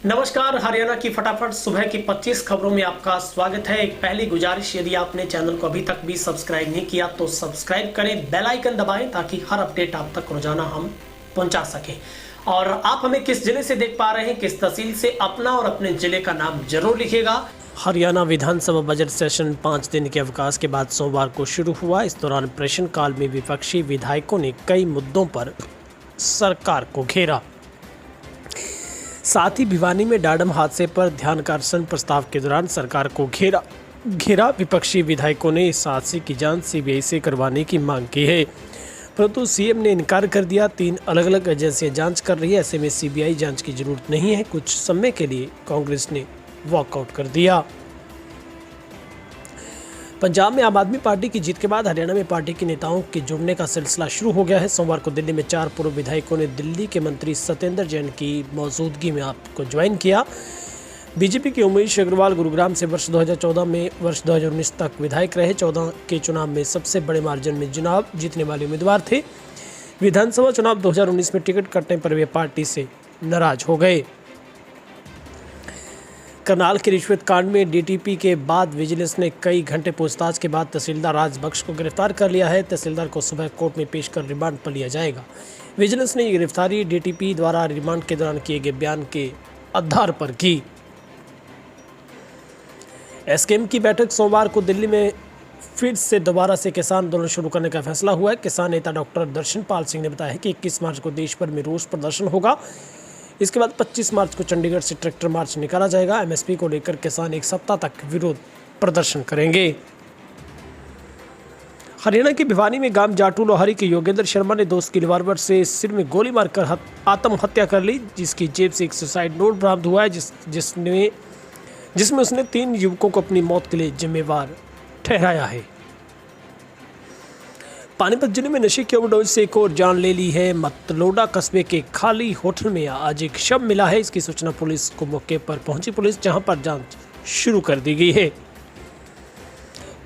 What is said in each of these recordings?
नमस्कार, हरियाणा की फटाफट सुबह की 25 खबरों में आपका स्वागत है। एक पहली गुजारिश, यदि आपने चैनल को अभी तक भी सब्सक्राइब नहीं किया तो सब्सक्राइब करें, बेल आइकन दबाएं ताकि हर अपडेट आप तक रोजाना हम पहुंचा सकें। और आप हमें किस जिले से देख पा रहे हैं, किस तहसील से, अपना और अपने जिले का नाम जरूर लिखिएगा। हरियाणा विधानसभा बजट सेशन 5 दिन के अवकाश के बाद सोमवार को शुरू हुआ। इस दौरान प्रश्नकाल में विपक्षी विधायकों ने कई मुद्दों पर सरकार को घेरा। साथ ही भिवानी में डाडम हादसे पर ध्यानाकर्षण प्रस्ताव के दौरान सरकार को घेरा। विपक्षी विधायकों ने इस हादसे की जांच सीबीआई से करवाने की मांग की है, परंतु सीएम ने इनकार कर दिया। 3 अलग अलग एजेंसियां जांच कर रही है, ऐसे में सीबीआई जांच की जरूरत नहीं है। कुछ समय के लिए कांग्रेस ने वॉकआउट कर दिया। पंजाब में आम आदमी पार्टी की जीत के बाद हरियाणा में पार्टी के नेताओं के जुड़ने का सिलसिला शुरू हो गया है। सोमवार को दिल्ली में 4 पूर्व विधायकों ने दिल्ली के मंत्री सत्येंद्र जैन की मौजूदगी में आपको ज्वाइन किया। बीजेपी के उमेश अग्रवाल गुरुग्राम से वर्ष 2014 में वर्ष 2019 तक विधायक रहे। 14 के चुनाव में सबसे बड़े मार्जिन में चुनाव जीतने वाले उम्मीदवार थे। विधानसभा चुनाव 2019 में टिकट कटने पर वे पार्टी से नाराज हो गए। करनाल के रिश्वत कांड में डीटीपी के बाद विजिलेंस ने कई घंटे पूछताछ के बाद तहसीलदार राजबख्श को गिरफ्तार कर लिया है। तहसीलदार को सुबह कोर्ट में पेश कर रिमांड पर लिया जाएगा। विजिलेंस ने ये गिरफ्तारी डीटीपी द्वारा रिमांड के दौरान किए गए बयान के आधार पर की। एसकेएम की बैठक सोमवार को दिल्ली में फिर से दोबारा से किसान आंदोलन शुरू करने का फैसला हुआ है। किसान नेता डॉक्टर दर्शनपाल सिंह ने बताया कि 21 मार्च को देश भर में रोष प्रदर्शन होगा। इसके बाद 25 मार्च को चंडीगढ़ से ट्रैक्टर मार्च निकाला जाएगा। एमएसपी को लेकर किसान 1 सप्ताह तक विरोध प्रदर्शन करेंगे। हरियाणा के भिवानी में गांव जाटू लोहारी के योगेंद्र शर्मा ने दोस्त की रिवॉल्वर से सिर में गोली मारकर आत्महत्या कर ली, जिसकी जेब से एक सुसाइड नोट बरामद हुआ है, जिसमें उसने 3 युवकों को अपनी मौत के लिए जिम्मेवार ठहराया है। पानीपत जिले में नशे की ओवरडोज से एक और जान ले ली है। मतलोडा कस्बे के खाली होटल में आज एक शव मिला है। इसकी सूचना पुलिस को मौके पर पहुंची पुलिस, जहां पर जांच शुरू कर दी गई है।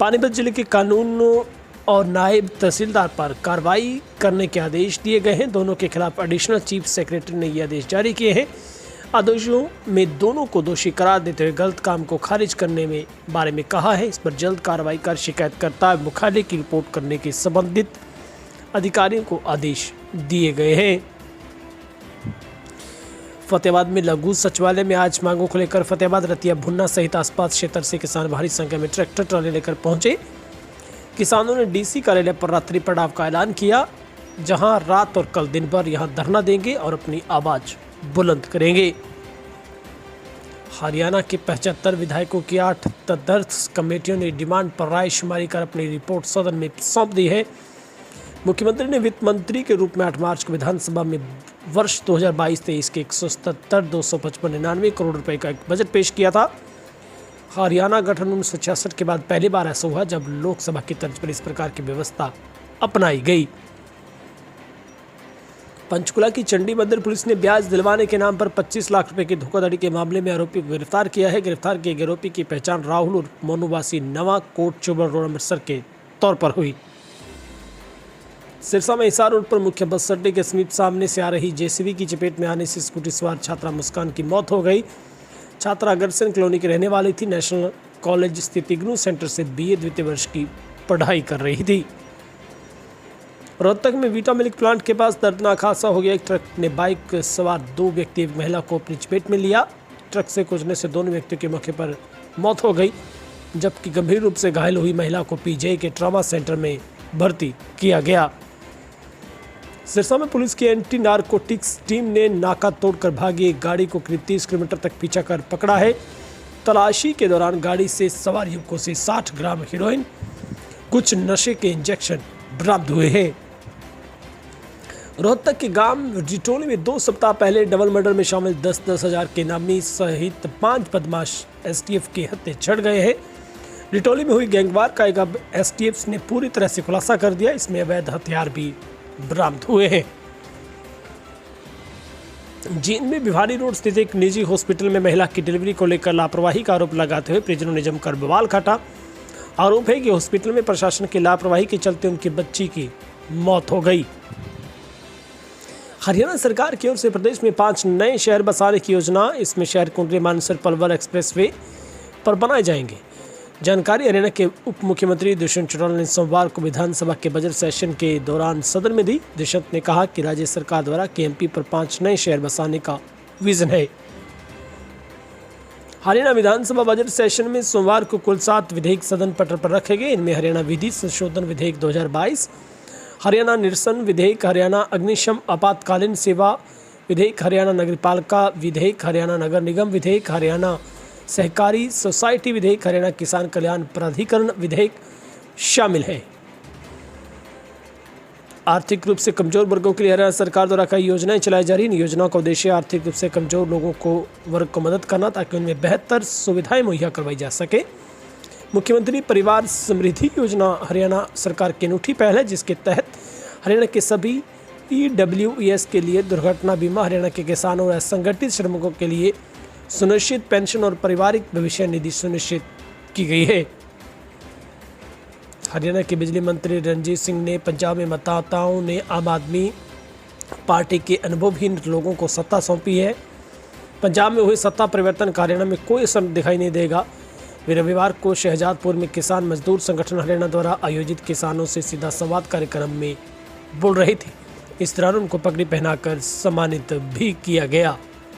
पानीपत जिले के कानून और नायब तहसीलदार पर कार्रवाई करने के आदेश दिए गए हैं। दोनों के खिलाफ एडिशनल चीफ सेक्रेटरी ने ये आदेश जारी किए हैं। आदेशों में दोनों को दोषी करार देते हुए गलत काम को खारिज करने में बारे में कहा है। इस पर जल्द कार्रवाई कर शिकायतकर्ता मुख्यालय की रिपोर्ट करने के संबंधित अधिकारियों को आदेश दिए गए हैं। फतेहाबाद में लघु सचिवालय में आज मांगों को लेकर फतेहाबाद, रतिया, भुन्ना सहित आसपास क्षेत्र से किसान भारी संख्या में ट्रैक्टर ट्राली लेकर पहुंचे। किसानों ने डीसी कार्यालय पर रात्रि पड़ाव का ऐलान किया, जहां रात और कल दिन भर यहां धरना देंगे और अपनी आवाज बुलंद करेंगे। हरियाणा के 75 विधायकों की 8 तदर्थ कमेटियों ने डिमांड पर रायशुमारी कर अपनी रिपोर्ट सदन में सौंप दी है। मुख्यमंत्री ने वित्त मंत्री के रूप में 8 मार्च को विधानसभा में वर्ष 2022-23 के 177 255 करोड़ रुपए का एक बजट पेश किया था। हरियाणा गठन 1966 के बाद पहली बार ऐसा हुआ जब लोकसभा की तर्ज पर इस प्रकार की व्यवस्था अपनाई गई। पंचकुला की चंडी मंदिर पुलिस ने ब्याज दिलवाने के नाम पर 25 लाख रुपए की धोखाधड़ी के मामले में आरोपी को गिरफ्तार किया है। गिरफ्तार किए गए आरोपी की पहचान राहुल और मोनूवासी नवा कोट चुबल रोड अमृतसर के तौर पर हुई। सिरसा में हिसार रोड पर मुख्य बस अड्डे के समीप सामने से आ रही जेसीबी की चपेट में आने से स्कूटी सवार छात्रा मुस्कान की मौत हो गई। छात्रा अगरसेन कॉलोनी की रहने वाली थी। नेशनल कॉलेज स्थित इग्नू सेंटर से BA द्वितीय वर्ष की पढ़ाई कर रही थी। रोहतक में वीटा मिल्क प्लांट के पास दर्दनाक हादसा हो गया। एक ट्रक ने बाइक सवार 2 व्यक्ति एक महिला को अपनी चपेट में लिया। ट्रक से कुचलने से दोनों व्यक्तियों की मौके पर मौत हो गई, जबकि गंभीर रूप से घायल हुई महिला को पीजीआई के ट्रॉमा सेंटर में भर्ती किया गया। सिरसा में पुलिस की एंटी नारकोटिक्स टीम ने नाका तोड़कर भागी एक गाड़ी को करीब 30 किलोमीटर तक पीछा कर पकड़ा है। तलाशी के दौरान गाड़ी से सवार युवकों से 60 ग्राम हेरोइन, कुछ नशे के इंजेक्शन बरामद हुए हैं। रोहतक के गांव रिटोली में 2 सप्ताह पहले डबल मर्डर में शामिल 10-10 हजार के नामी सहित 5 बदमाश एसटीएफ के हत्थे चढ़ गए हैं। रिटोली में हुई गैंगवार का एक अब एसटीएफ ने पूरी तरह से खुलासा कर दिया। इसमें अवैध हथियार भी बरामद हुए हैं। जींद में भिवानी रोड स्थित एक निजी हॉस्पिटल में महिला की डिलीवरी को लेकर लापरवाही का आरोप लगाते हुए परिजनों ने जमकर बवाल काटा। आरोप है कि हॉस्पिटल में प्रशासन की लापरवाही के चलते उनकी बच्ची की मौत हो गई। हरियाणा सरकार की ओर से प्रदेश में 5 नए शहर बसाने की योजना, इसमें शहर कुंडली मानेसर पलवल एक्सप्रेसवे पर बनाए जाएंगे। जानकारी हरियाणा के उप मुख्यमंत्री दुष्यंत चौटाला ने सोमवार को विधानसभा के बजट सेशन के दौरान सदन में दी। दुष्यंत ने कहा कि राज्य सरकार द्वारा केएमपी पर 5 नए शहर बसाने का विजन है। हरियाणा विधानसभा बजट सेशन में सोमवार को कुल 7 विधेयक सदन पटल पर रखे गए। इनमें हरियाणा विधि संशोधन विधेयक 2022, हरियाणा निरसन विधेयक, हरियाणा अग्निशम आपातकालीन सेवा विधेयक, हरियाणा नगरपालिका विधेयक, हरियाणा नगर निगम विधेयक, हरियाणा सहकारी सोसाइटी विधेयक, हरियाणा किसान कल्याण प्राधिकरण विधेयक शामिल है। आर्थिक रूप से कमजोर वर्गों के लिए हरियाणा सरकार द्वारा कई योजनाएं चलाई जा रही हैं। इन योजनाओं का उद्देश्य आर्थिक रूप से कमजोर लोगों को वर्ग को मदद करना, ताकि उनमें बेहतर सुविधाएं मुहैया करवाई जा सके। मुख्यमंत्री परिवार समृद्धि योजना हरियाणा सरकार की अनूठी पहल है, जिसके तहत हरियाणा के सभी EWES के लिए दुर्घटना बीमा, हरियाणा के किसानों और असंगठित श्रमिकों के लिए सुनिश्चित पेंशन और पारिवारिक भविष्य निधि सुनिश्चित की गई है। हरियाणा के बिजली मंत्री रणजीत सिंह ने पंजाब में मतदाताओं ने आम आदमी पार्टी के अनुभवहीन लोगों को सत्ता सौंपी है। पंजाब में हुए सत्ता परिवर्तन का हरियाणा में कोई असर दिखाई नहीं देगा। वे रविवार को शहजादपुर में किसान मजदूर संगठन हरियाणा द्वारा आयोजित किसानों से सीधा संवाद कार्यक्रम में बोल रहे थे। इस दौरान उनको पगड़ी पहनाकर सम्मानित भी किया गया।